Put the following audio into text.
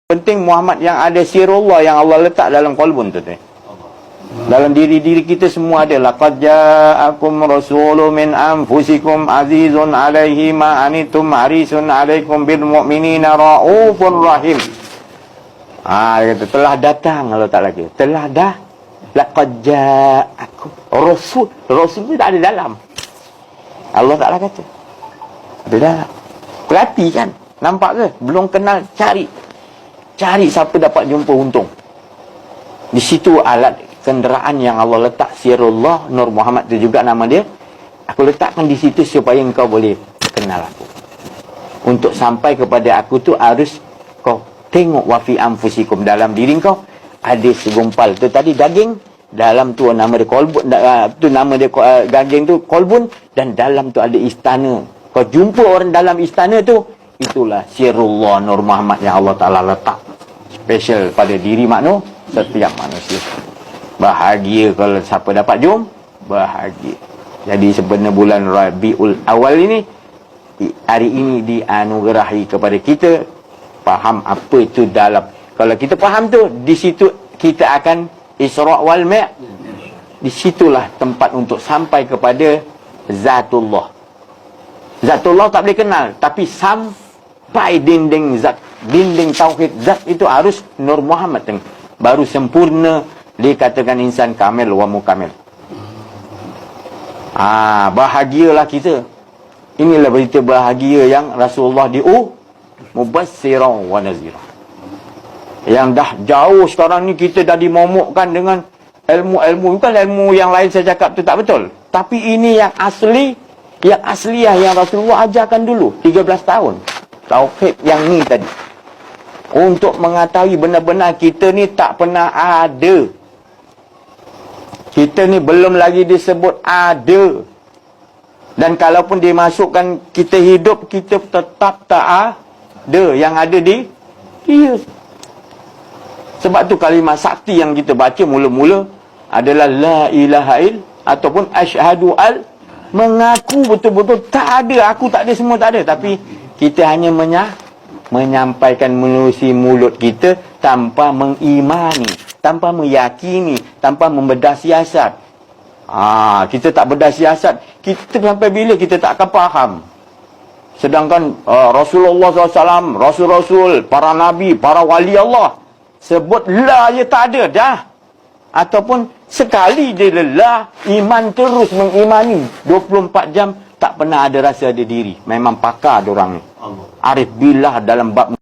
Penting Muhammad yang ada sirullah yang Allah letak dalam qalbun tu. Dalam diri-diri kita semua ada. Laqad ja'akum rasulun min anfusikum azizun 'alaihi ma anittum harisun 'alaikum bil mu'minina raufur rahim. Dia kata telah datang Allah Taala kata. Telah dah. Laqad ja'akum rasul. Rasul ni tak ada dalam. Allah Taala kata. Ada dalam. Perhatikan. Nampak ke? Belum kenal, cari siapa dapat jumpa untung. Di situ alat kenderaan yang Allah letak sirullah Nur Muhammad tu juga nama dia. Aku letakkan di situ supaya engkau boleh kenal aku. Untuk sampai kepada aku tu harus kau tengok wafi anfusikum, dalam diri kau ada segumpal tu tadi daging, dalam tu nama dia kolbun, tu nama dia daging tu kolbun, dan dalam tu ada istana. Kau jumpa orang dalam istana tu, itulah sirullah Nur Muhammad yang Allah Ta'ala letak special pada diri setiap manusia. Bahagia kalau siapa dapat jom, bahagia. Jadi sebenarnya bulan Rabiul Awal ini, hari ini dianugerahi kepada kita faham apa itu dalam. Kalau kita faham tu, di situ kita akan Isra' wal Mi'. Di situlah tempat untuk sampai kepada Zatullah. Zatullah tak boleh kenal, tapi sampai dinding zat, dinding tauhid zat itu harus Nur Muhammad baru sempurna dikatakan insan kamil wa mukamil. Bahagialah kita. Inilah berita bahagia yang Rasulullah mubassiran wa nazira. Yang dah jauh sekarang ni kita dah dimomokkan dengan ilmu-ilmu. Bukan ilmu yang lain saya cakap tu tak betul, tapi ini yang asli, yang asliah yang Rasulullah ajarkan dulu 13 tahun. Tauhid yang ni tadi. Untuk mengetahui benar-benar kita ni tak pernah ada. Kita ni belum lagi disebut ada. Dan kalaupun dimasukkan kita hidup, kita tetap tak ada. Yang ada di dia. Sebab tu kalimat sakti yang kita baca mula-mula adalah la ilaha il ataupun asyhadu al, mengaku betul-betul tak ada, aku tak ada, semua tak ada, tapi kita hanya menyampaikan melalui mulut kita tanpa mengimani, tanpa meyakini, tanpa membedah siasat. Kita tak bedah siasat, kita sampai bila kita tak akan faham. Sedangkan Rasulullah SAW, Rasul-Rasul, para Nabi, para wali Allah sebut la, ya tak ada dah. Ataupun sekali dia lelah, iman terus mengimani 24 jam, tak pernah ada rasa ada diri. Memang pakar diorang ni. Arif billah dalam bab